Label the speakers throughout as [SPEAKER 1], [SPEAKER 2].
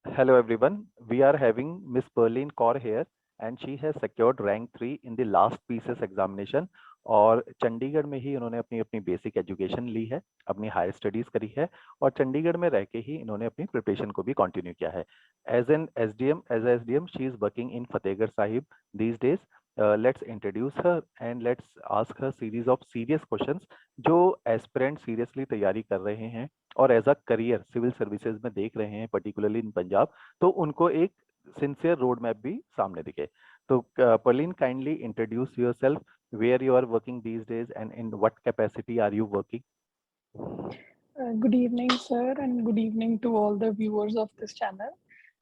[SPEAKER 1] Hello everyone. We are having Miss Perlin Kaur here and she has secured rank 3 in the last pieces examination और चंडीगढ़ में ही इन्होंने अपनी अपनी basic education ली है, अपनी हायर स्टडीज करी है और चंडीगढ़ में रह के ही इन्होंने अपनी प्रिपरेशन को भी कंटिन्यू किया है. As an SDM she is working in Fatehgarh Sahib these days. Let's introduce her and let's ask her series of serious questions जो एस्पिरेंट सीरियसली तैयारी कर रहे हैं और as a career civil services में देख रहे हैं पर्टिकुलरली इन पंजाब, तो उनको एक सिंसियर रोड मैप भी सामने दिखे. तो Parleen, kindly introduce yourself, where you are working these days and in what capacity are you working.
[SPEAKER 2] Good evening, sir, and good evening to all the viewers of this channel.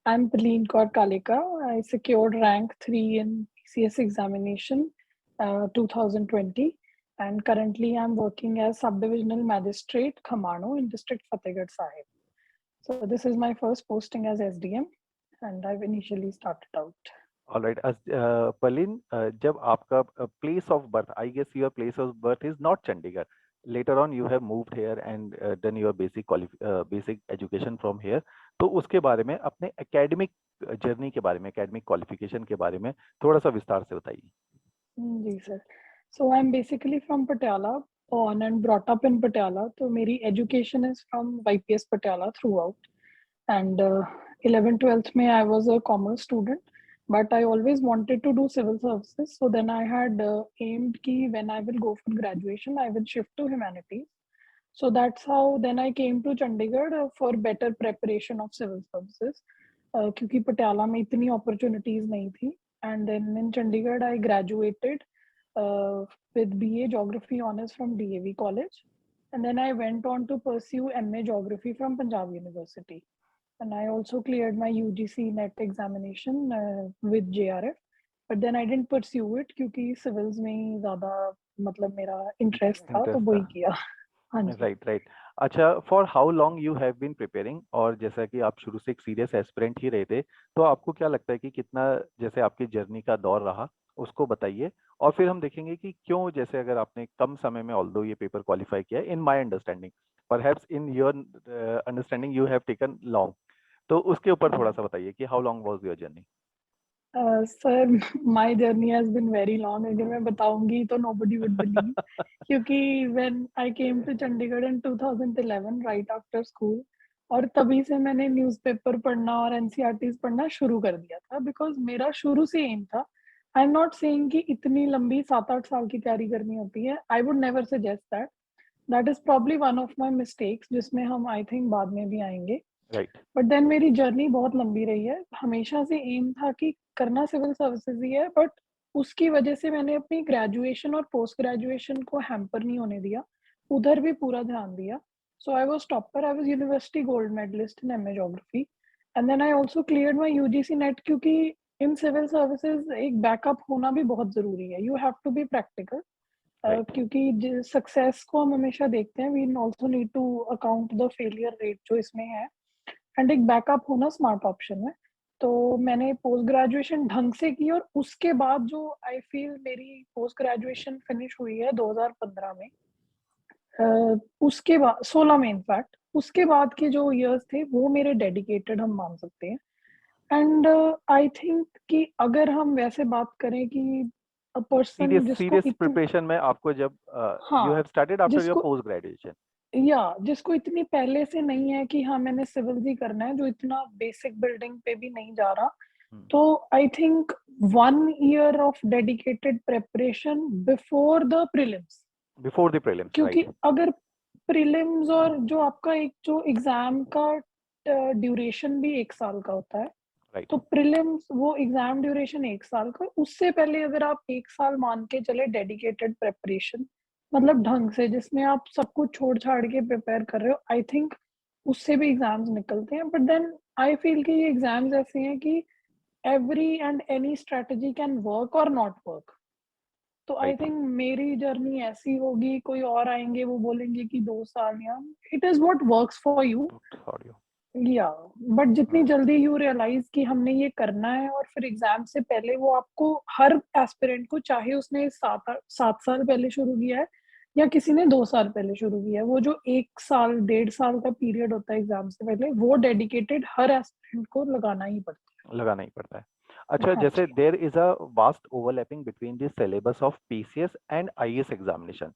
[SPEAKER 2] I'm Paleen Kaur Kaleka. I secured rank 3 in PCS examination 2020, and currently I'm working as Subdivisional Magistrate, Khamano in District Fatehgarh Sahib. So this is my first posting as SDM, and I've initially started out.
[SPEAKER 1] All right, Perlin, जब आपका place of birth, I guess your place of birth is not Chandigarh. Later on, you have moved here and done your basic education from here. तो उसके बारे में, अपने academic journey के बारे में, academic qualification के बारे में थोड़ा सा विस्तार से बताइए.
[SPEAKER 2] जी sir. So I'm basically from Patiala, born and brought up in Patiala. So मेरी education is from YPS Patiala throughout. And 11th 12th में I was a commerce student, but I always wanted to do civil services. So then I had aimed कि when I will go for graduation I will shift to humanities. So that's how then I came to Chandigarh for better preparation of civil services. क्योंकि पटियाला में इतनी opportunities नहीं थी. And then in Chandigarh I graduated with BA Geography Honours from DAV College. And then I went on to pursue MA Geography from Punjab University. And I also cleared my UGC NET examination with JRF. But then I didn't pursue it क्योंकि civils में ही ज़्यादा मतलब मेरा interest था, तो
[SPEAKER 1] Interest
[SPEAKER 2] वही
[SPEAKER 1] था.
[SPEAKER 2] किया. हाँ जी.
[SPEAKER 1] Right right. अच्छा, for how long you have been preparing, और जैसा कि आप शुरू से एक सीरियस एस्पिरेंट ही रहे थे, तो आपको क्या लगता है कि कितना जैसे आपकी जर्नी का दौर रहा, उसको बताइए. और फिर हम देखेंगे कि क्यों, जैसे अगर आपने कम समय में ऑल्दो ये पेपर क्वालिफाई किया, in my understanding, perhaps in your understanding you have taken long, तो उसके ऊपर थोड़ा सा बताइए कि how long was your journey.
[SPEAKER 2] Sir my journey has been very long. अगर मैं बताऊंगी तो nobody would believe. क्योंकि when I came to Chandigarh in 2011 right after school, और तभी से मैंने न्यूज़पेपर पढ़ना और एनसीईआरटीज पढ़ना शुरू कर दिया था, बिकॉज मेरा शुरू से एम था. आई एम नॉट सेइंग कि इतनी लंबी 7-8 साल की तैयारी करनी होती है. I would never suggest that. That is probably one of my mistakes, जिसमें हम आई थिंक बाद में भी आएंगे.
[SPEAKER 1] राइट.
[SPEAKER 2] बट देन मेरी जर्नी बहुत लंबी रही है. हमेशा से एम था कि करना सिविल सर्विसेज ही है, बट उसकी वजह से मैंने अपनी ग्रेजुएशन और पोस्ट ग्रेजुएशन को हैम्पर नहीं होने दिया, उधर भी पूरा ध्यान दिया. So I was topper. I was university gold medallist in MA geography. And then I also cleared my UGC NET, क्योंकि इन सिविल सर्विसेज एक बैकअप होना भी बहुत जरूरी है. You have to be practical.
[SPEAKER 1] Right.
[SPEAKER 2] क्योंकि सक्सेस को हम हमेशा देखते हैं, we also need to account the failure rate जो इसमें है. एंड एक बैकअप होना स्मार्ट ऑप्शन है. तो मैंने पोस्ट ग्रेजुएशन ढंग से की, और उसके बाद जो आई फील मेरी पोस्ट ग्रेजुएशन फिनिश हुई है 2015 में, उसके बाद 16 में इनफैक्ट, उसके बाद के जो इयर्स थे वो मेरे डेडिकेटेड हम मान सकते हैं. एंड आई थिंक कि अगर हम वैसे बात करें कि पर्सन
[SPEAKER 1] सीरियस
[SPEAKER 2] जिसको
[SPEAKER 1] सीरियस
[SPEAKER 2] इतनी,
[SPEAKER 1] प्रिपरेशन में आपको जब यू हैव
[SPEAKER 2] हाँ,
[SPEAKER 1] स्टार्टेड आफ्टर योर
[SPEAKER 2] जिसको
[SPEAKER 1] पोस्ट ग्रेजुएशन.
[SPEAKER 2] जिसको इतनी पहले से नहीं है कि हाँ मैंने सिविल ही करना है, जो इतना बेसिक बिल्डिंग पे भी नहीं जा रहा, तो I think 1 year of dedicated preparation before the prelims.
[SPEAKER 1] Before the prelims.
[SPEAKER 2] क्योंकि
[SPEAKER 1] राइट.
[SPEAKER 2] अगर प्रीलिम्स और जो आपका एक जो एग्जाम का ड्यूरेशन भी 1 साल का होता है,
[SPEAKER 1] राइट.
[SPEAKER 2] तो प्रीलिम्स वो एग्जाम ड्यूरेशन 1 साल का, उससे पहले अगर आप 1 साल मान के चले डेडिकेटेड प्रेपरेशन, मतलब ढंग से, जिसमें आप सब कुछ छोड़ छाड़ के प्रिपेयर कर रहे हो, आई थिंक उससे भी एग्जाम्स निकलते हैं. बट देन आई फील कि ये एग्जाम्स ऐसे हैं कि every and any strategy can work और नॉट वर्क. तो आई
[SPEAKER 1] राइट.
[SPEAKER 2] थिंक मेरी जर्नी ऐसी होगी, कोई और आएंगे वो बोलेंगे कि 2 साल, या it is what works for you.
[SPEAKER 1] Audio.
[SPEAKER 2] या बट जितनी जल्दी यू रियलाइज कि हमने ये करना है, और फिर एग्जाम से पहले वो आपको, हर एस्पिरेंट को, चाहे उसने 7 साल पहले शुरू किया है या किसी ने 2 साल पहले शुरू किया है, वो जो 1 साल 1.5 साल का पीरियड होता है एग्जाम से पहले, वो डेडिकेटेड हर एस्पिरेंट को लगाना ही पड़ता
[SPEAKER 1] लगाना ही पड़ता है।
[SPEAKER 2] है।
[SPEAKER 1] अच्छा,
[SPEAKER 2] हाँ
[SPEAKER 1] जैसे
[SPEAKER 2] जी।
[SPEAKER 1] There is a vast overlapping between the syllabus of PCS and IAS examination,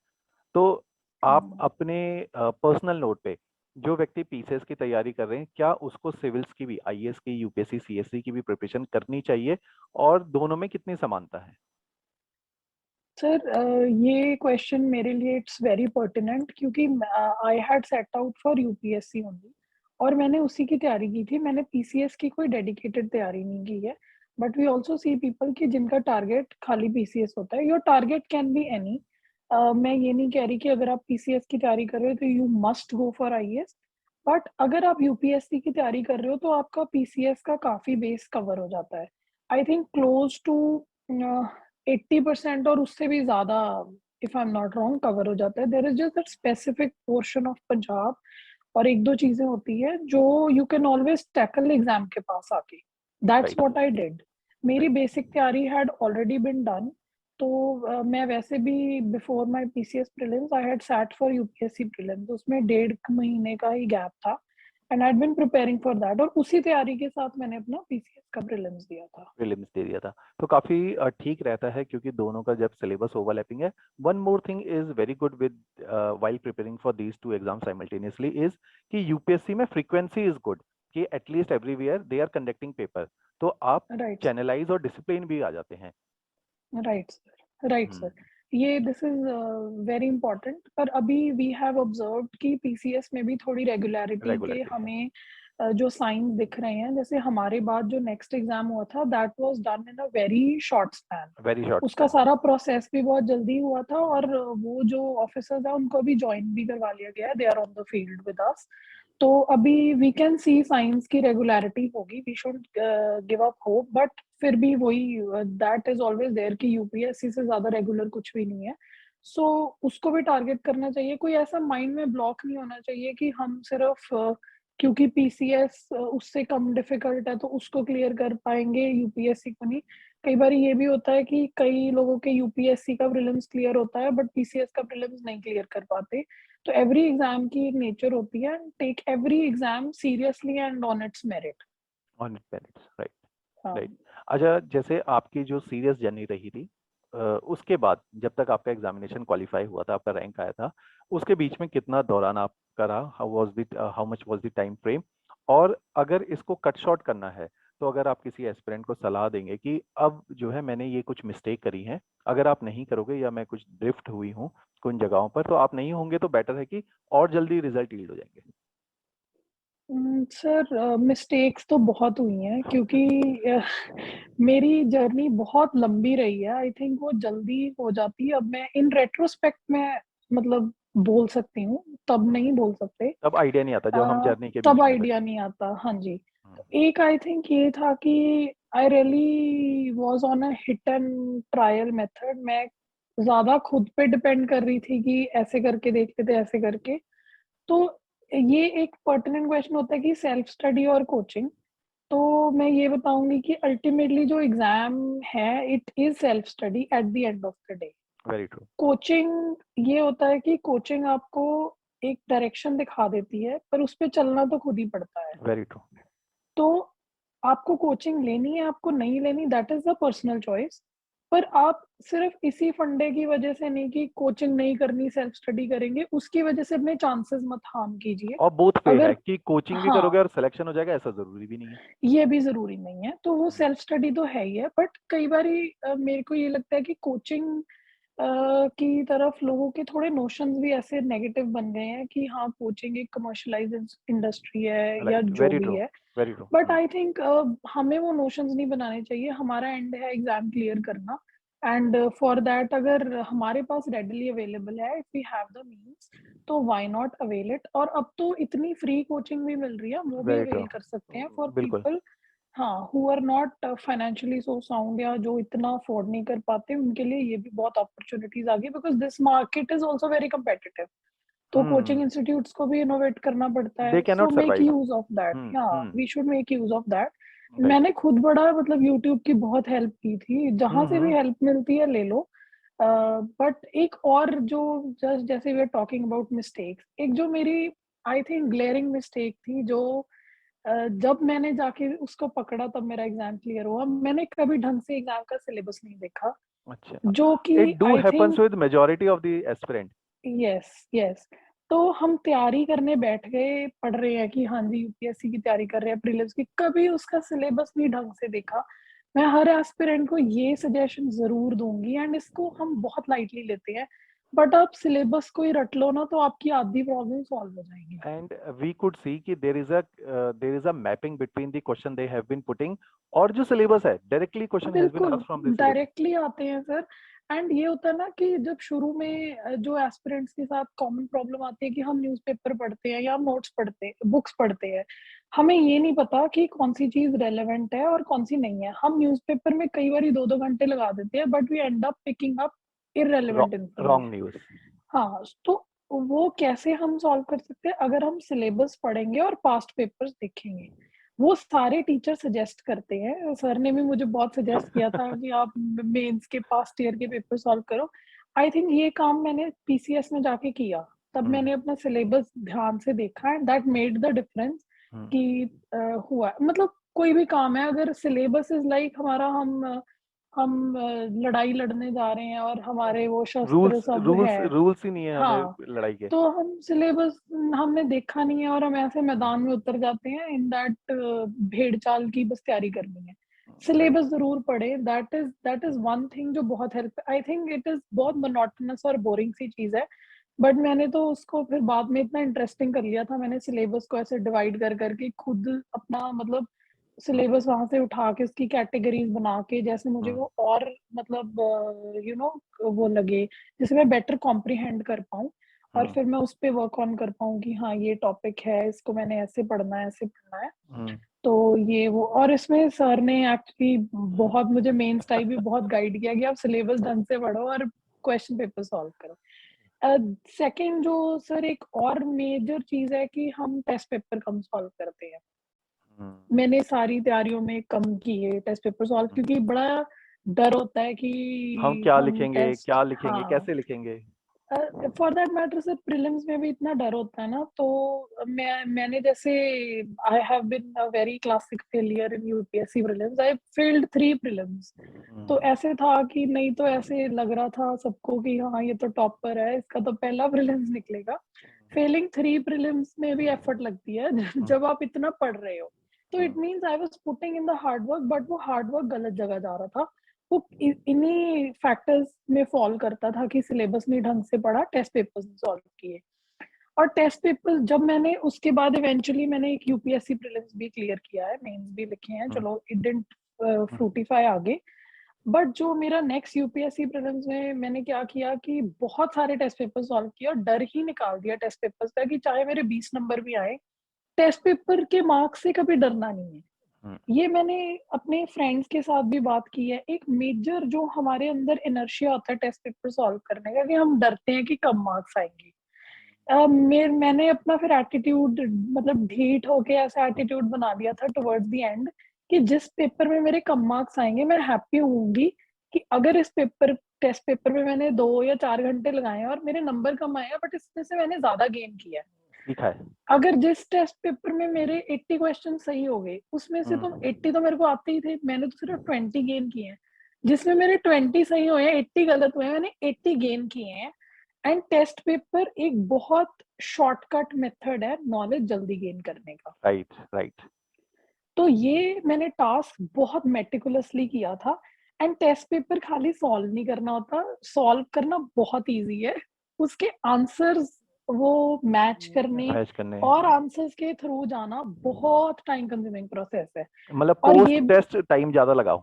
[SPEAKER 1] तो आप अपने पर्सनल नोट पे, जो व्यक्ति पीसीएस की तैयारी कर रहे हैं, क्या उसको सिविल्स की भी, आईएएस की, यूपीएससी सीएससी की भी प्रिपरेशन करनी चाहिए, और दोनों में कितनी समानता है?
[SPEAKER 2] सर ये क्वेश्चन मेरे लिए इट्स वेरी पर्टिनेंट, क्योंकि I had set out for UPSC only, और मैंने उसी की तैयारी की थी। मैंने पीसीएस की कोई डेडिकेटेड तैयारी नहीं की है। But we also see people कि जिनका टारगेट खाली पीसीएस होता है। Your target can be any. मैं ये नहीं कह रही कि अगर आप पीसीएस की तैयारी कर रहे हो तो you must go for IAS. But अगर आप यूपीएससी की तैयारी कर रहे हो तो आपका पीसीएस का काफी बेस कवर हो जाता है। आई थिंक क्लोज टू 80% और उससे भी ज्यादा, if I am not wrong, cover हो जाता है। There is just that specific portion of Punjab, और एक दो चीजें होती है जो you can always tackle exam के पास आके। That's
[SPEAKER 1] right.
[SPEAKER 2] What I did. मेरी
[SPEAKER 1] राइट।
[SPEAKER 2] बेसिक तैयारी हैड ऑलरेडी बिन डन। तो मैं वैसे भी before my PCS prelims I had sat for UPSC prelims, उसमें 1.5 महीने का ही गैप था, and I had been preparing for that, और उसी तैयारी के साथ मैंने अपना पीसीएस का प्रीलिम्स दिया था।
[SPEAKER 1] प्रीलिम्स दे दिया था, तो काफी ठीक रहता है, क्योंकि दोनों का जब सिलेबस ओवरलैपिंग है। One more thing is very good with while preparing for these two exam simultaneously is कि यूपीएससी में फ्रीक्वेंसी इज गुड, कि at least everywhere they are conducting paper, तो आप
[SPEAKER 2] राइट सर।
[SPEAKER 1] चैनलाइज और डिसिप्लिन भी आ जाते हैं।
[SPEAKER 2] Right sir. Right sir. ये दिस इज वेरी इंपॉर्टेंट। पर अभी वी हैव ऑब्जर्व्ड कि पीसीएस में भी थोड़ी रेगुलरिटी के
[SPEAKER 1] रेगुलरली है।
[SPEAKER 2] हमें जो साइंस दिख रहे हैं। जैसे हमारे बाद जो नेक्स्ट एग्जाम हुआ था, that was done in a very short span.
[SPEAKER 1] Very short
[SPEAKER 2] उसका
[SPEAKER 1] स्पैन।
[SPEAKER 2] सारा प्रोसेस भी बहुत जल्दी हुआ था, और वो जो ऑफिसर्स है उनको भी ज्वाइन भी करवा लिया गया है। They are on the field with us. तो अभी वी कैन सी साइंस की रेगुलरिटी होगी। We should give up hope, but फिर भी वही, दैट इज ऑलवेज देयर कि यूपीएससी से ज्यादा रेगुलर कुछ भी नहीं है। सो उसको भी टारगेट करना चाहिए। कोई ऐसा माइंड में ब्लॉक नहीं होना चाहिए कि हम सिर्फ क्योंकि पीसीएस उससे कम डिफिकल्ट है तो उसको क्लियर कर पाएंगे, यूपीएससी को नहीं। कई बार ये भी होता है कि कई लोगों के यूपीएससी का प्रीलिम्स क्लियर होता है बट पीसीएस का प्रीलिम्स नहीं क्लियर कर पाते। तो एवरी एग्जाम की एक नेचर होती है। Take every exam seriously and on its merit.
[SPEAKER 1] On merits, right.
[SPEAKER 2] हाँ।
[SPEAKER 1] राइट। अच्छा, जैसे आपकी जो सीरियस जर्नी रही थी, उसके बाद जब तक आपका एग्जामिनेशन क्वालिफाई हुआ था, आपका रैंक आया था, उसके बीच में कितना दौरान आपका रहा, how much was the time frame, और अगर इसको कट शॉर्ट करना है, तो अगर आप किसी एस्पिरेंट को सलाह देंगे कि अब जो है मैंने ये कुछ मिस्टेक करी है, अगर आप नहीं करोगे या मैं कुछ ड्रिफ्ट हुई हूँ कुछ जगहों पर, तो आप नहीं होंगे तो बेटर है कि और जल्दी रिजल्ट यील्ड हो जाएंगे।
[SPEAKER 2] सर मिस्टेक्स तो बहुत हुई हैं, क्योंकि अ, मेरी जर्नी बहुत लंबी रही है। आई थिंक वो जल्दी हो जाती है। अब मैं इन रेट्रोस्पेक्ट में मतलब बोल सकती हूँ, तब नहीं बोल सकते।
[SPEAKER 1] तब आइडिया नहीं आता जब हम जर्नी के
[SPEAKER 2] तब
[SPEAKER 1] बीच में रहते
[SPEAKER 2] आइडिया नहीं आता। हाँ जी।
[SPEAKER 1] हैं।
[SPEAKER 2] तो एक आई थिंक ये था कि I really was on a hit and trial method. मैं ज्यादा खुद पे डिपेंड कर रही थी कि ऐसे करके देख लेते, ऐसे करके। तो ये एक पर्टिनेंट क्वेश्चन होता है कि सेल्फ स्टडी और कोचिंग। तो मैं ये बताऊंगी कि अल्टीमेटली जो एग्जाम है, it is self study at the end of the day.
[SPEAKER 1] Very true.
[SPEAKER 2] Coaching ये होता है कि कोचिंग आपको एक डायरेक्शन दिखा देती है, पर उस पे चलना तो खुद ही पड़ता है।
[SPEAKER 1] Very true.
[SPEAKER 2] तो आपको कोचिंग लेनी है, आपको नहीं लेनी, that is the personal choice. पर आप सिर्फ इसी फंडे की वजह से नहीं कि कोचिंग नहीं करनी सेल्फ स्टडी करेंगे, उसकी वजह से अपने चांसेस मत हार्म कीजिए।
[SPEAKER 1] और बोथ पे है
[SPEAKER 2] अगर
[SPEAKER 1] कि कोचिंग भी करोगे
[SPEAKER 2] हाँ,
[SPEAKER 1] और सिलेक्शन हो जाएगा, ऐसा जरूरी भी नहीं है।
[SPEAKER 2] ये भी जरूरी नहीं है। तो वो सेल्फ स्टडी तो है ही है, बट कई बार मेरे को ये लगता है कि कोचिंग की तरफ लोगों के थोड़े नोशंस भी ऐसे नेगेटिव बन गए हैं कि हाँ, कोचिंग एक कमर्शलाइज इंडस्ट्री है या
[SPEAKER 1] राइट।
[SPEAKER 2] जो
[SPEAKER 1] वेरी
[SPEAKER 2] भी
[SPEAKER 1] ट्रू।
[SPEAKER 2] है।
[SPEAKER 1] Very true.
[SPEAKER 2] But I think हमें वो नोशंस नहीं बनाने चाहिए। हमारा एंड है एग्जाम क्लियर करना, एंड फॉर दैट अगर हमारे पास रेडली अवेलेबल है, if we have the means, तो व्हाई नॉट अवेल इट। और अब तो इतनी फ्री कोचिंग भी मिल रही है, वो भी
[SPEAKER 1] वेरी ट्रू।
[SPEAKER 2] अवेल कर सकते हैं फॉर
[SPEAKER 1] बिल्कुल।
[SPEAKER 2] पीपल, हाँ, who are not financially so sound, या जो इतना अफोर्ड नहीं कर पाते, उनके लिए ये भी बहुत अपॉर्चुनिटीज आ गई, because this market is also very competitive. तो कोचिंग इंस्टीट्यूट्स को भी इनोवेट करना पड़ता
[SPEAKER 1] दे
[SPEAKER 2] है।
[SPEAKER 1] Can
[SPEAKER 2] so
[SPEAKER 1] not
[SPEAKER 2] make
[SPEAKER 1] survive.
[SPEAKER 2] Use of that. हाँ, we should make use of that.
[SPEAKER 1] Right.
[SPEAKER 2] मैंने खुद बड़ा मतलब यूट्यूब की बहुत हेल्प की थी। जहां से भी हेल्प मिलती है ले लो। बट एक और जो जस्ट जैसे we are talking about mistakes, एक जो मेरी आई थिंक ग्लेयरिंग मिस्टेक थी जो जब मैंने जाके उसको पकड़ा तब मेरा एग्जाम क्लियर हुआ। मैंने कभी ढंग से एग्जाम का सिलेबस नहीं देखा,
[SPEAKER 1] अच्छा,
[SPEAKER 2] जो
[SPEAKER 1] इट
[SPEAKER 2] कि
[SPEAKER 1] do
[SPEAKER 2] I
[SPEAKER 1] happens
[SPEAKER 2] think
[SPEAKER 1] with majority of the aspirant.
[SPEAKER 2] Yes yes. तो हम तैयारी करने बैठ गए, पढ़ रहे हैं कि हाँ जी यूपीएससी की तैयारी कर रहे हैं, प्रीलिम्स की, कभी उसका सिलेबस नहीं ढंग से देखा। मैं हर एस्पिरेंट को ये सजेशन जरूर दूंगी, एंड इसको हम बहुत लाइटली लेते हैं, बट आप सिलेबस को ही रट लो ना तो आपकी आधी प्रॉब्लम सॉल्व हो जाएंगी।
[SPEAKER 1] And we could see कि there is a mapping between the question they have been putting और जो syllabus है, directly question has been
[SPEAKER 2] बिल्कुल
[SPEAKER 1] asked from the syllabus।
[SPEAKER 2] Directly आते हैं सर। एंड ये होता है ना कि जब शुरू में जो एस्पिरेंट्स के साथ कॉमन प्रॉब्लम आती है कि हम न्यूज़पेपर पढ़ते हैं या नोट्स पढ़ते हैं, बुक्स पढ़ते हैं, हमें ये नहीं पता कि कौन सी चीज रेलेवेंट है और कौन सी नहीं है। हम न्यूज़पेपर में कई बार 2-2 घंटे लगा देते हैं, but we end up picking up irrelevant
[SPEAKER 1] Wrong
[SPEAKER 2] information.
[SPEAKER 1] news।
[SPEAKER 2] हाँ, तो वो कैसे हम सॉल्व कर सकते हैं? अगर हम सिलेबस पढ़ेंगे और पास्ट पेपर्स देखेंगे। वो सारे टीचर सजेस्ट करते हैं, सर ने भी मुझे बहुत सजेस्ट किया था कि आप मेंस के पास्ट ईयर के पेपर सॉल्व करो। आई थिंक ये काम मैंने पीसीएस में जाके किया, तब मैंने अपना सिलेबस ध्यान से देखा, and that made the difference कि हुआ मतलब कोई भी काम है, अगर सिलेबस इज लाइक हमारा, हम लड़ाई लड़ने जा रहे हैं और हमारे वो शस्त्र
[SPEAKER 1] रूल्स
[SPEAKER 2] सब
[SPEAKER 1] रूल्स
[SPEAKER 2] है।
[SPEAKER 1] रूल्स ही नहीं है
[SPEAKER 2] हाँ,
[SPEAKER 1] हमें लड़ाई के।
[SPEAKER 2] तो हम सिलेबस हमने देखा नहीं है और हम ऐसे मैदान में उतर जाते हैं इन दैट भेड़ चाल की बस तैयारी करनी है।
[SPEAKER 1] राइट।
[SPEAKER 2] सिलेबस जरूर पढ़े, दैट इज वन थिंग जो बहुत help. I think it is बहुत मोनोटोनस और बोरिंग सी चीज है, बट मैंने तो उसको फिर बाद में इतना इंटरेस्टिंग कर लिया था। मैंने सिलेबस को ऐसे डिवाइड कर करके खुद अपना मतलब सिलेबस वहां से उठा के उसकी कैटेगरीज बना के, जैसे मुझे वो और मतलब वो लगे, जिसे मैं बेटर कॉम्प्रिहेंड कर पाऊँ और फिर मैं उस पे वर्क ऑन कर पाऊँ कि हाँ ये टॉपिक है, इसको मैंने ऐसे पढ़ना है, ऐसे पढ़ना है। तो ये वो, और इसमें सर ने एक्चुअली बहुत मुझे मेंस टाइप भी बहुत गाइड किया कि आप सिलेबस ढंग से पढ़ो और क्वेश्चन पेपर सॉल्व करो। सेकंड जो सर एक और मेजर चीज है कि हम टेस्ट पेपर कम सॉल्व करते हैं। मैंने सारी तैयारियों में कम किए टेस्ट पेपर सॉल्व, क्योंकि बड़ा डर होता है
[SPEAKER 1] हम
[SPEAKER 2] कि
[SPEAKER 1] क्या
[SPEAKER 2] हम
[SPEAKER 1] लिखेंगे,
[SPEAKER 2] टेस्ट,
[SPEAKER 1] क्या लिखेंगे,
[SPEAKER 2] हाँ,
[SPEAKER 1] कैसे लिखेंगे।
[SPEAKER 2] For that matter sir prelims में भी इतना डर होता है ना। तो मैंने जैसे I have been a very classic failure in UPSC prelims, I failed 3 prelims. तो ऐसे था कि नहीं, तो ऐसे लग रहा था सबको कि हाँ ये तो टॉपर है, इसका तो पहला प्रीलिम्स निकलेगा। फेलिंग 3 प्रीलिम्स में भी एफर्ट लगती है जब आप इतना पढ़ रहे हो। तो it means I was putting in the hard work, but वो हार्ड वर्क गलत जगह जा रहा था। वो इन्हीं फैक्टर्स में फॉल करता था कि सिलेबस नहीं ढंग से पढ़ा, टेस्ट पेपर्स नहीं सॉल्व किए। और टेस्ट पेपर जब मैंने उसके बाद इवेंचुअली मैंने एक यूपीएससी प्रीलिम्स भी क्लियर किया है, मेंस भी लिखे हैं, चलो इट डिडंट फ्रूटिफाई आगे। बट जो मेरा नेक्स्ट यूपीएससी प्रीलिम्स में मैंने क्या किया कि बहुत सारे टेस्ट पेपर सॉल्व किए और डर ही निकाल दिया टेस्ट पेपर्स का कि चाहे मेरे 20 नंबर भी आए, टेस्ट पेपर के मार्क्स से कभी डरना नहीं है। ये मैंने अपने फ्रेंड्स के साथ भी बात की है। एक मेजर जो हमारे अंदर इनर्शिया होता है टेस्ट पेपर सॉल्व करने का, कि हम डरते हैं कि कम मार्क्स आएंगे। मैंने अपना फिर एटीट्यूड मतलब ढीठ होके ऐसा एटीट्यूड बना लिया था टुवर्ड्स द एंड कि जिस पेपर में मेरे कम मार्क्स आएंगे मैं हैप्पी होंगी कि अगर इस पेपर टेस्ट पेपर में मैंने 2 या 4 घंटे लगाए और मेरे नंबर कम आए, बट इसमें से मैंने ज्यादा गेन किया है।
[SPEAKER 1] सीखा है।
[SPEAKER 2] अगर जिस टेस्ट पेपर में मेरे 80 क्वेश्चन सही हो गए, उसमें से तो 80 तो मेरे को आते ही थे, मैंने तो सिर्फ 20 गेन किए हैं। जिसमें मेरे 20 सही हुए हैं, 80 गलत हुए हैं, मैंने 80 गेन किए हैं। एंड टेस्ट पेपर एक बहुत शॉर्टकट मेथड है नॉलेज जल्दी गेन करने का।
[SPEAKER 1] Right right.
[SPEAKER 2] तो ये मैंने टास्क बहुत मेटिकुलसली किया था। एंड टेस्ट पेपर खाली सॉल्व नहीं करना होता, सॉल्व करना बहुत इजी है। उसके आंसर्स वो मैच करने
[SPEAKER 1] मैच करने,
[SPEAKER 2] और आंसर्स के थ्रू जाना बहुत टाइम कंज्यूमिंग प्रोसेस है।
[SPEAKER 1] मतलब
[SPEAKER 2] और
[SPEAKER 1] पोस्ट
[SPEAKER 2] ये
[SPEAKER 1] टेस्ट टाइम ज्यादा लगाओ।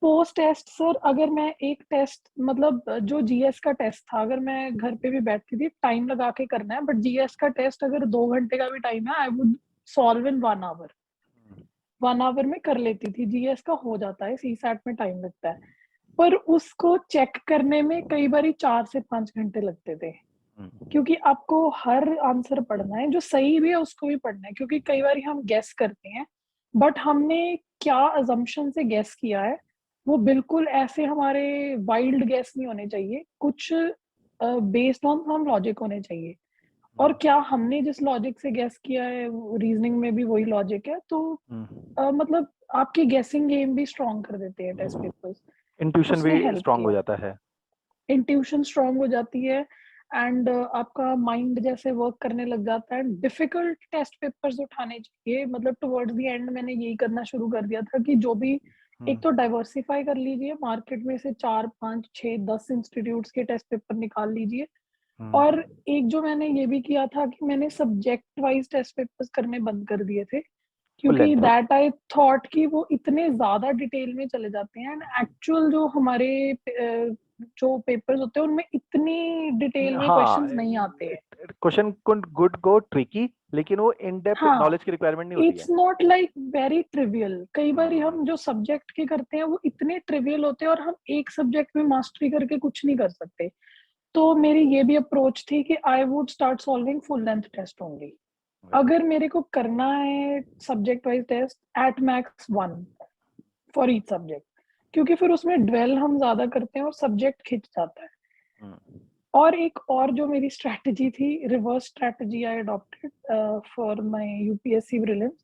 [SPEAKER 2] पोस्ट टेस्ट सर, अगर मैं एक टेस्ट मतलब जो जीएस का टेस्ट था, अगर मैं घर पे भी बैठती थी, टाइम लगा के करना है, बट जीएस का टेस्ट अगर 2 घंटे का भी टाइम है, I would solve in 1 hour. 1 hour में कर लेती थी। जीएस का हो जाता है, सीसैट में टाइम लगता है, पर उसको चेक करने में कई बार 4 से 5 घंटे लगते थे, क्योंकि आपको हर आंसर पढ़ना है, जो सही भी है उसको भी पढ़ना है, क्योंकि कई बार हम गेस करते हैं, बट हमने क्या अजम्पशन से गेस किया है वो बिल्कुल ऐसे हमारे वाइल्ड गेस नहीं होने चाहिए, कुछ बेस्ड ऑन सम लॉजिक होने चाहिए। और क्या हमने जिस लॉजिक से गेस किया है रीजनिंग में भी वही लॉजिक है, तो मतलब आपकी गेसिंग गेम भी स्ट्रॉन्ग कर देते हैं टेस्ट पेपर्स।
[SPEAKER 1] इंट्यूशन
[SPEAKER 2] उसने
[SPEAKER 1] भी
[SPEAKER 2] हेल्प
[SPEAKER 1] स्ट्रांग हो
[SPEAKER 2] किया,
[SPEAKER 1] जाता है।
[SPEAKER 2] इंट्यूशन स्ट्रॉन्ग हो जाती है एंड आपका माइंड जैसे वर्क करने लग जाता है। डिफिकल्ट टेस्ट पेपर्स उठाने चाहिए, मतलब टुवर्ड्स द एंड मैंने यही करना शुरू कर दिया था कि जो भी, एक तो डाइवर्सिफाई कर लीजिए, मार्केट में से 4 5 6 10 इंस्टीट्यूट्स के टेस्ट पेपर निकाल लीजिए। और एक जो मैंने ये भी किया था कि मैंने सब्जेक्ट वाइज टेस्ट पेपर्स करने बंद कर दिए थे,
[SPEAKER 1] फुल
[SPEAKER 2] क्योंकि
[SPEAKER 1] लेंथ।
[SPEAKER 2] दैट आई थॉट कि वो इतने ज्यादा डिटेल में चले जाते हैं एंड एक्चुअल जो हमारे जो पेपर्स होते हैं उनमें इतनी डिटेल में
[SPEAKER 1] हाँ,
[SPEAKER 2] क्वेश्चंस नहीं आते हैं।
[SPEAKER 1] क्वेश्चन गुड गो ट्रिकी, लेकिन वो इन डेप्थ
[SPEAKER 2] हाँ,
[SPEAKER 1] नॉलेज की रिक्वायरमेंट नहीं होती है।
[SPEAKER 2] It's not like very trivial. कई बार
[SPEAKER 1] हम्म,
[SPEAKER 2] हम जो सब्जेक्ट के करते हैं वो इतने ट्रिवियल होते हैं और हम एक सब्जेक्ट में मास्टरी करके कुछ नहीं कर सकते। तो मेरी ये भी अप्रोच थी कि I would start solving full length test only. अगर मेरे को करना है subject wise test at max 1 for each subject, क्योंकि फिर उसमें ड्वेल हम ज्यादा करते हैं और सब्जेक्ट खिंच जाता है। और एक और जो मेरी स्ट्रैटेजी थी, reverse strategy I adopted for my UPSC prelims,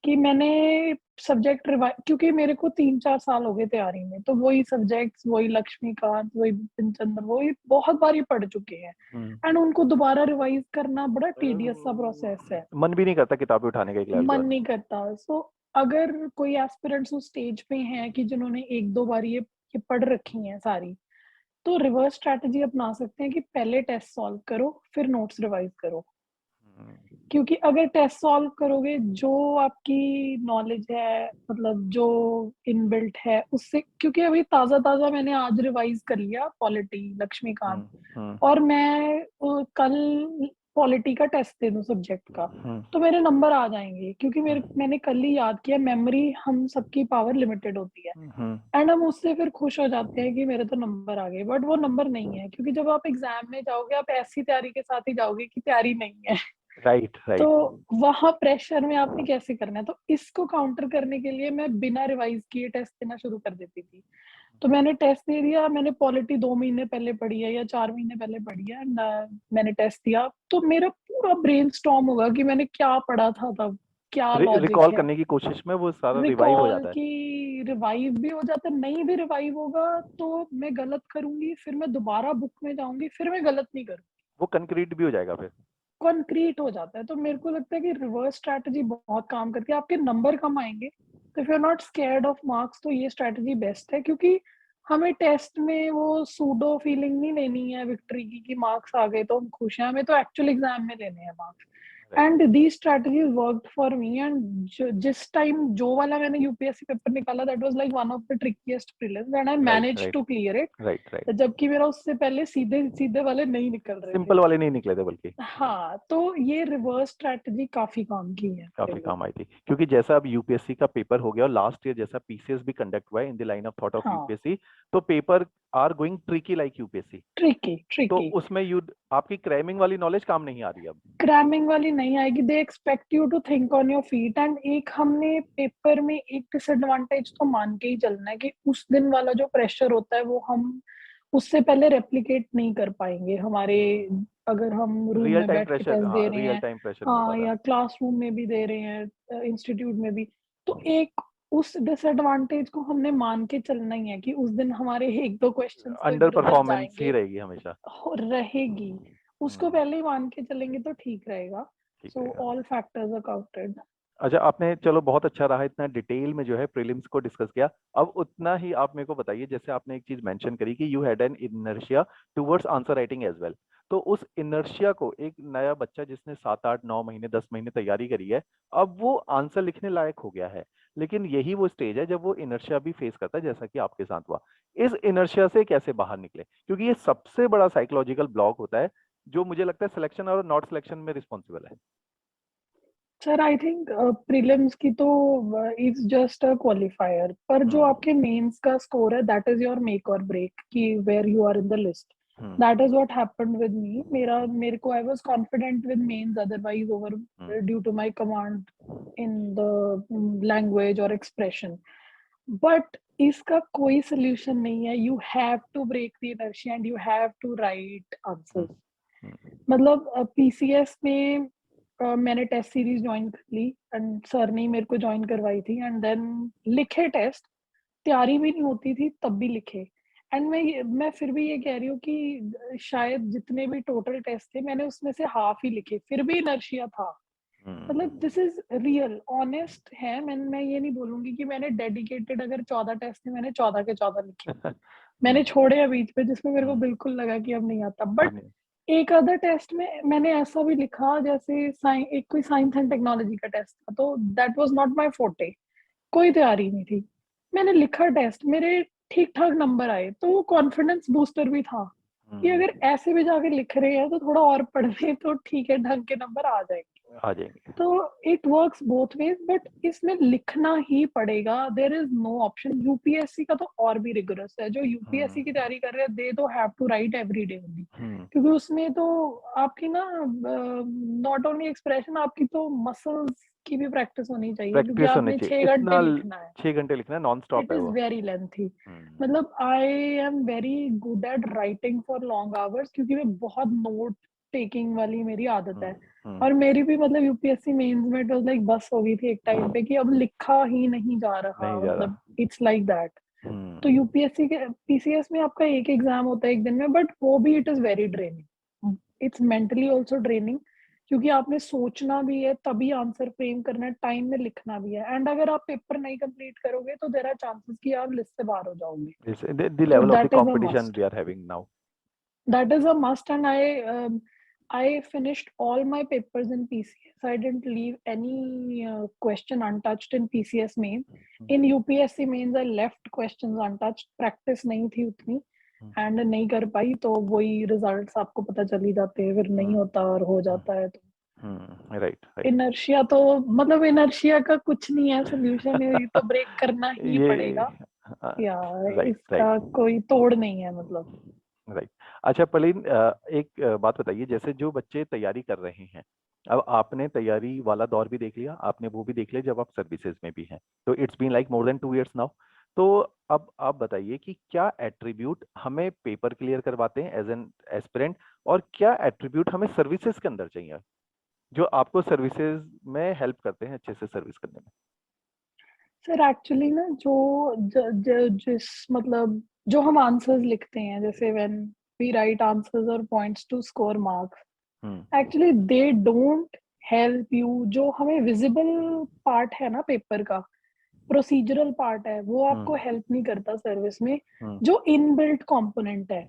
[SPEAKER 2] कि मैंने सब्जेक्ट रिवाइज, क्योंकि मेरे को 3 4 साल हो गए तैयारी में, तो वही सब्जेक्ट्स, वही लक्ष्मीकांत, वही बिपिन चंद्र, वही बहुत बार ही पढ़ चुके हैं एंड उनको दोबारा रिवाइज करना बड़ा टीडियस सा प्रोसेस है,
[SPEAKER 1] मन भी नहीं करता किताबें उठाने का एक लेवल के
[SPEAKER 2] मन
[SPEAKER 1] बाद।
[SPEAKER 2] नहीं करता। सो अगर कोई एस्पिरेंट्स उस स्टेज पे हैं कि जिन्होंने 1 2 बार ये पढ़ रखी हैं सारी, तो रिवर्स स्ट्रैटेजी अपना सकते हैं कि पहले टेस्ट सॉल्व करो फिर नोट्स रिवाइज करो। क्योंकि अगर टेस्ट सॉल्व करोगे, जो आपकी नॉलेज है, मतलब जो इनबिल्ट है उससे, क्योंकि अभी ताजा ताजा मैंने आज रिवाइज कर लिया पॉलिटी, लक्ष्मीकांत, और मैं कल पॉलिटी का टेस्ट दे दूं सब्जेक्ट का, तो मेरे नंबर आ जाएंगे, क्योंकि मैंने कल ही याद किया, मेमोरी हम सबकी पावर लिमिटेड होती है एंड हम उससे फिर खुश हो जाते हैं कि मेरे तो नंबर आ गए, बट वो नंबर नहीं है, क्योंकि जब आप एग्जाम में जाओगे आप ऐसी तैयारी के साथ ही जाओगे कि तैयारी नहीं है।
[SPEAKER 1] राइट
[SPEAKER 2] तो
[SPEAKER 1] राइट।
[SPEAKER 2] वहां प्रेशर में आपने कैसे करना है, तो इसको काउंटर करने के लिए मैं बिना रिवाइज किए टेस्ट देना शुरू कर देती थी। तो मैंने टेस्ट दे दिया, मैंने पॉलिटी 2 महीने पहले पढ़ी है या 4 महीने पहले पढ़ी है एंड मैंने टेस्ट दिया, तो मेरा पूरा ब्रेन स्टॉर्म होगा कि मैंने क्या पढ़ा था तब, क्या लॉजिक
[SPEAKER 1] रिकॉल
[SPEAKER 2] है।
[SPEAKER 1] करने की कोशिश में वो सारा रिवाइव हो
[SPEAKER 2] रिकॉल
[SPEAKER 1] जाता है।
[SPEAKER 2] की रिवाइव भी हो जाता है, नहीं भी रिवाइव होगा तो मैं गलत करूंगी, फिर मैं दोबारा बुक में जाऊंगी, फिर मैं गलत नहीं करूंगी,
[SPEAKER 1] वो कंक्रीट भी हो जाएगा फिर।
[SPEAKER 2] कॉन्क्रीट हो जाता है। तो मेरे को लगता है कि रिवर्स स्ट्रैटेजी बहुत काम करती है, आपके नंबर कम आएंगे, तो if you are not scared of marks तो ये स्ट्रैटेजी बेस्ट है, क्योंकि हमें टेस्ट में वो सूडो फीलिंग नहीं लेनी है विक्ट्री की कि मार्क्स आ गए तो हम खुश हैं, हमें तो एक्चुअल एग्जाम में लेने हैं marks.
[SPEAKER 1] Right
[SPEAKER 2] and the strategies worked for me and जिस टाइम जो वाला मैंने यूपीएससी पेपर निकाला, that was like one of the trickiest prelims and I
[SPEAKER 1] right
[SPEAKER 2] managed
[SPEAKER 1] right
[SPEAKER 2] to clear it.
[SPEAKER 1] Right right.
[SPEAKER 2] जबकि मेरा उससे पहले सीधे सीधे वाले नहीं निकल रहे थे।
[SPEAKER 1] सिंपल वाले नहीं निकले थे बल्कि।
[SPEAKER 2] हाँ, तो ये रिवर्स स्ट्रैटेजी काफी काम की है मेरे
[SPEAKER 1] काफी
[SPEAKER 2] लिए।
[SPEAKER 1] काम आई थी, क्योंकि जैसा अब यूपीएससी का पेपर हो गया और लास्ट ईयर जैसा पीसीएस भी कंडक्ट हुआ है in the line of thought of
[SPEAKER 2] हाँ,
[SPEAKER 1] यूपीएससी, तो paper are going tricky like UPSC.
[SPEAKER 2] Tricky
[SPEAKER 1] तो
[SPEAKER 2] ट्रिकी।
[SPEAKER 1] उसमें यू आपकी क्रैमिंग वाली नॉलेज काम नहीं आ रही अब।
[SPEAKER 2] क्रैमिंग वाली नहीं आएगी, they expect you to think on your feet. And एक हमने पेपर में एक डिसएडवांटेज तो मान के ही चलना है कि उस दिन वाला जो प्रेशर होता है वो हम उससे पहले रेप्लिकेट नहीं कर पाएंगे हमारे, अगर हम रूम
[SPEAKER 1] रियल
[SPEAKER 2] में
[SPEAKER 1] टाइम
[SPEAKER 2] बैठ के
[SPEAKER 1] प्रेशर,
[SPEAKER 2] टेस्ट दे
[SPEAKER 1] हाँ
[SPEAKER 2] रहे
[SPEAKER 1] रियल
[SPEAKER 2] हैं,
[SPEAKER 1] टाइम प्रेशर नहीं होगा
[SPEAKER 2] हाँ,
[SPEAKER 1] था।
[SPEAKER 2] या क्लासरूम में भी दे रहे हैं, इंस्टीट्यूट में भी। तो एक उस डिसएडवांटेज को हमने मान के चलना ही है कि उस दिन हमारे 1 2 क्वेश्चन तो
[SPEAKER 1] अंडर
[SPEAKER 2] इधर उधर
[SPEAKER 1] परफॉर्मेंस ही
[SPEAKER 2] जाएंगे,
[SPEAKER 1] रहेगी हमेशा।
[SPEAKER 2] रहेगी। उसको
[SPEAKER 1] हम्म,
[SPEAKER 2] पहले ही मान के चलेंगे तो ठीक रहेगा।
[SPEAKER 1] ठीक
[SPEAKER 2] सो
[SPEAKER 1] रहेगा।
[SPEAKER 2] All factors are counted.
[SPEAKER 1] अच्छा, आपने चलो बहुत अच्छा रहा, इतना डिटेल में जो है प्रीलिम्स को डिस्कस किया। अब उतना ही आप मेरे को बताइए, जैसे आपने एक चीज मेंशन करी कि you had an inertia towards answer writing as well. तो उस इनर्शिया को एक नया बच्चा जिसने 7 8 9 महीने 10 महीने तैयारी करी है, अब वो आंसर लिखने लायक हो गया है, लेकिन यही वो स्टेज है जब वो इनर्शिया भी फेस करता है, जैसा कि आपके साथ हुआ। इस इनर्शिया से कैसे बाहर निकले, क्योंकि ये सबसे बड़ा साइकोलॉजिकल ब्लॉक होता है जो मुझे लगता है सिलेक्शन और नॉट सिलेक्शन में रिस्पॉन्सिबल है।
[SPEAKER 2] सर आई थिंक प्रीलिम्स की तो इट्स जस्ट अ क्वालिफायर, पर जो
[SPEAKER 1] हम्म
[SPEAKER 2] आपके मेंस का स्कोर है दैट इज योर मेक और ब्रेक कि where you are in the list.
[SPEAKER 1] Hmm
[SPEAKER 2] that is what happened with me. मेरे को I was confident with mains, otherwise over
[SPEAKER 1] hmm
[SPEAKER 2] due to my command in the language और expression. But इसका कोई solution नहीं है। You have to break the inertia and you have to write answers. मतलब PCS में मैंने test series join कर ली and sir ने मेरे को ज्वाइन करवाई थी एंड देन लिखे टेस्ट। तैयारी भी नहीं होती थी तब भी लिखे। एंड मैं फिर भी ये कह रही हूँ कि शायद जितने भी टोटल टेस्ट थे मैंने उसमें से हाफ ही लिखे, फिर भी इनर्शिया था। मतलब दिस इज रियल ऑनेस्ट है। मैं ये नहीं बोलूंगी कि मैंने डेडिकेटेड, अगर 14 टेस्ट थे मैंने 14 के 14 लिखे। मैंने छोड़े हैं बीच पे जिसमें मेरे को बिल्कुल लगा कि अब नहीं आता। बट एक अदर टेस्ट में मैंने ऐसा भी लिखा, जैसे एक कोई साइंस एंड टेक्नोलॉजी का टेस्ट था, तो that was not my forte. कोई तैयारी नहीं थी, मैंने लिखा टेस्ट, मेरे ठीक ठाक नंबर आए, तो वो कॉन्फिडेंस बूस्टर भी था कि अगर ऐसे भी जाके लिख रहे हैं तो थोड़ा और पढ़ लें तो ठीक है, ढंग के नंबर आ जाएंगे। तो it works both ways, but इसमें लिखना ही पड़ेगा। There is no option. UPSC का तो और भी रिगोरस है। जो यूपीएससी की तैयारी कर रहे हैं दे तो have to write every day only, क्योंकि उसमें तो आपकी ना नॉट ओनली एक्सप्रेशन, आपकी तो मसल्स की भी प्रैक्टिस होनी चाहिए, क्योंकि आपने 6 घंटे लिखना है।
[SPEAKER 1] 6 घंटे लिखना है, नॉन स्टॉप
[SPEAKER 2] इट
[SPEAKER 1] है
[SPEAKER 2] इज
[SPEAKER 1] वो।
[SPEAKER 2] Very lengthy. मतलब I am very good at writing for long hours, क्योंकि मैं बहुत नोट टेकिंग वाली मेरी आदत है। और मेरी भी मतलब यूपीएससी मेंस में इट वाज लाइक बस हो गई थी एक टाइम पे कि अब लिखा ही नहीं जा रहा, मतलब इट्स लाइक दैट। तो यूपीएससी के पीसीएस में आपका एक एग्जाम होता है एक दिन में, बट वो भी it is very draining. It's mentally also draining, क्योंकि आपने सोचना भी है, तभी आंसर फ्रेम करना है, टाइम में लिखना भी है। एंड अगर आप पेपर नहीं कंप्लीट करोगे तो देयर आर चांसेस कि आप लिस्ट से बाहर हो जाओगे।
[SPEAKER 1] The
[SPEAKER 2] तो
[SPEAKER 1] level of the
[SPEAKER 2] that is a
[SPEAKER 1] competition
[SPEAKER 2] must.
[SPEAKER 1] we are having now.
[SPEAKER 2] That is a must, and I finished all my papers in PCS. I didn't leave any question untouched in PCS main. In UPSC mains I left questions untouched. Practice नहीं थी उतनी and नहीं कर पाई, तो वही results आपको पता चल ही जाते हैं, फिर नहीं होता और हो जाता है। तो
[SPEAKER 1] राइट।
[SPEAKER 2] इनर्शिया तो मतलब इनर्शिया का कुछ नहीं है सोल्यूशन, ये तो ब्रेक करना ही पड़ेगा। या
[SPEAKER 1] राइट
[SPEAKER 2] इसका कोई तोड़ नहीं है मतलब।
[SPEAKER 1] राइट। अच्छा पलीन, एक बात बताइए, जैसे जो बच्चे तैयारी कर रहे हैं, अब आपने तैयारी वाला दौर भी देख लिया, आपने वो भी देख लिया जब आप सर्विसेज में भी हैं, तो it's been like more than 2 years now. तो अब आप बताइए कि क्या एट्रीब्यूट हमें पेपर क्लियर करवाते हैं एज एन एस्पिरेंट, और क्या एट्रीब्यूट हमें सर्विसेज के अंदर चाहिए जो आपको सर्विसेज में हेल्प करते हैं अच्छे से सर्विस करने में।
[SPEAKER 2] सर एक्चुअली ना जिस मतलब जो हम आंसर्स लिखते हैं, जैसे व्हेन वी राइट आंसर्स और points to score marks, actually they don't help you. जो हमें विजिबल पार्ट है ना पेपर का, प्रोसीजरल पार्ट है, वो आपको हेल्प नहीं करता सर्विस में। जो इनबिल्ट कंपोनेंट है,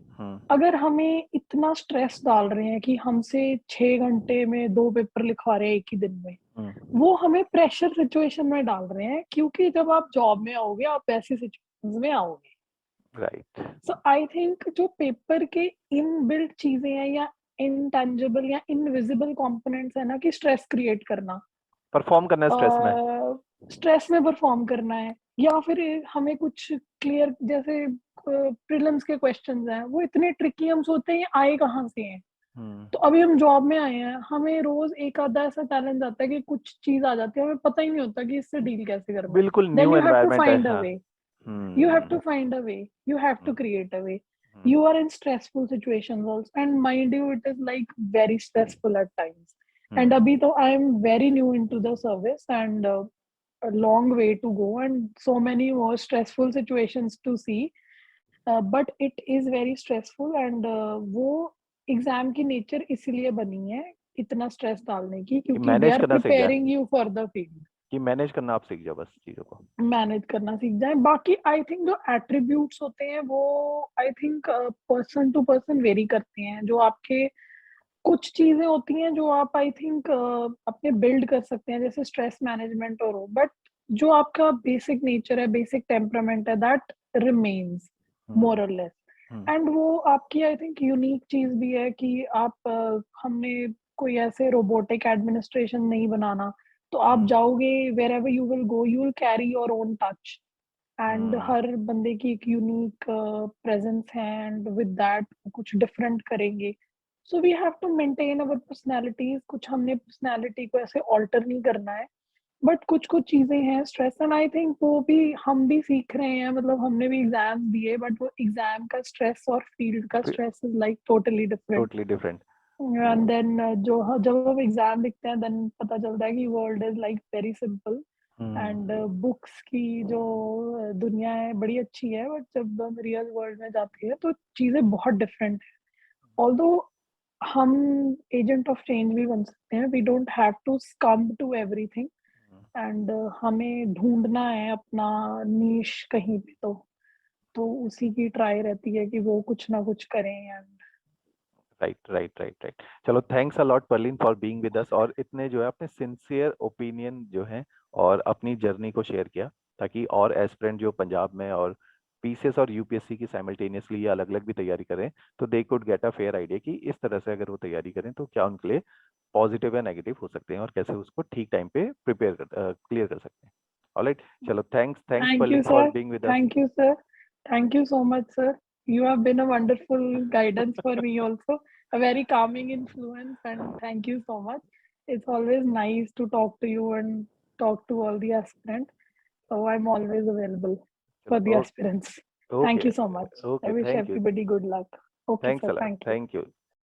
[SPEAKER 2] अगर हमें इतना स्ट्रेस डाल रहे हैं कि हमसे 6 घंटे में 2 पेपर लिखवा रहे हैं एक ही दिन में, वो हमें प्रेशर सिचुएशन में डाल रहे हैं, क्योंकि जब आप जॉब में आओगे आप ऐसी सिचुएशन में आओगे।
[SPEAKER 1] राइट।
[SPEAKER 2] सो आई थिंक जो पेपर के इनबिल्ट चीजें हैं, या इनटेंजिबल या इनविजिबल कंपोनेंट्स है ना, कि स्ट्रेस क्रिएट करना,
[SPEAKER 1] परफॉर्म करना है स्ट्रेस में,
[SPEAKER 2] स्ट्रेस में परफॉर्म करना है, या फिर हमें कुछ क्लियर, जैसे प्रीलिम्स के क्वेश्चंस हैं वो इतने ट्रिकी, हम सोचते हैं ये आए कहाँ से हैं। तो अभी हम जॉब में आए हैं, हमें रोज एक आधा ऐसा चैलेंज आता है कि कुछ चीज आ जाती है, हमें पता ही नहीं होता कि इससे डील कैसे करना है।
[SPEAKER 1] बिल्कुल
[SPEAKER 2] then
[SPEAKER 1] new
[SPEAKER 2] you have to
[SPEAKER 1] environment है।
[SPEAKER 2] फाइंड अ
[SPEAKER 1] हाँ।
[SPEAKER 2] Way, you have to find a way, you have to create a way. You are in stressful situations also, and mind you it is like very stressful at times. And abhi to I am very new into the service, and a long way to go, and so many more stressful situations to see. But it is very stressful, and वो exam की nature इसीलिए बनी है इतना stress डालने की, क्योंकि they
[SPEAKER 1] manage
[SPEAKER 2] are
[SPEAKER 1] करना सीख जाए,
[SPEAKER 2] preparing you for the field.
[SPEAKER 1] कि मैनेज करना आप सीख जाओ बस चीजों को,
[SPEAKER 2] मैनेज करना सीख जाए। बाकी आई थिंक जो एट्रीब्यूट्स होते हैं वो I think person to person vary करते हैं। जो आपके कुछ चीजें होती हैं जो आप आई थिंक अपने बिल्ड कर सकते हैं, जैसे स्ट्रेस मैनेजमेंट और, बट जो आपका बेसिक नेचर है, बेसिक टेम्परामेंट है, दैट रिमेन्स मोर और लेस। एंड वो आपकी आई थिंक यूनिक चीज भी है कि आप हमने कोई ऐसे रोबोटिक एडमिनिस्ट्रेशन नहीं बनाना। तो आप जाओगे wherever you will go, you will carry your own touch, and हर बंदे की एक यूनिक प्रेजेंस है, एंड विद दैट कुछ डिफरेंट करेंगे। So we have to maintain our personalities. कुछ हमने पर्सनैलिटी को ऐसे ऑल्टर नहीं करना है, बट कुछ कुछ चीजें हैं स्ट्रेस, एंड आई थिंक वो भी हम भी सीख रहे हैं, मतलब हमने भी एग्जाम दिए, बट वो एग्जाम का स्ट्रेस और फील्ड का stress is like totally different.
[SPEAKER 1] Totally different.
[SPEAKER 2] And then जो जब हम एग्जाम लिखते हैं देन पता चलता है कि world is like very simple, and books की जो दुनिया है बड़ी अच्छी है, बट जब हम रियल वर्ल्ड में जाते हैं तो चीजें बहुत डिफरेंट है। ऑल्दो हम एजेंट ऑफ चेंज भी बन सकते हैं, we don't have to succumb to everything, and हमें ढूंढना है अपना नीश कहीं पे, तो उसी की ट्राई रहती है कि वो कुछ ना कुछ करें। And
[SPEAKER 1] right. चलो, thanks a lot Parleen for being with us, और इतने जो है अपने सिंसियर ओपिनियन जो है और अपनी जर्नी को शेयर किया, ताकि और एस्पिरेंट जो पंजाब में और पीसीएस और यूपीएससी की साइमल्टेनियसली या अलग अलग भी तैयारी करें, तो they could get a fair idea कि इस तरह से अगर वो तैयारी करें तो क्या उनके लिए पॉजिटिव या नेगेटिव हो सकते हैं और कैसे उसको ठीक टाइम पे प्रिपेयर क्लियर कर सकते हैं। ऑलराइट, चलो, thanks
[SPEAKER 2] thank you
[SPEAKER 1] परलीन
[SPEAKER 2] sir,
[SPEAKER 1] for being with us.
[SPEAKER 2] thank you sir, thank you so much sir, you have been a wonderful guidance for me also, a very calming influence, and thank you so much. It's always nice to talk to you and talk to all the aspirants, so I'm always available for the
[SPEAKER 1] चलो,
[SPEAKER 2] aspirants.
[SPEAKER 1] Okay
[SPEAKER 2] Thank you so much.
[SPEAKER 1] Okay,
[SPEAKER 2] I wish
[SPEAKER 1] thank you,
[SPEAKER 2] everybody good luck. Okay
[SPEAKER 1] thanks
[SPEAKER 2] sir,
[SPEAKER 1] a lot,
[SPEAKER 2] thank you.
[SPEAKER 1] Thank you.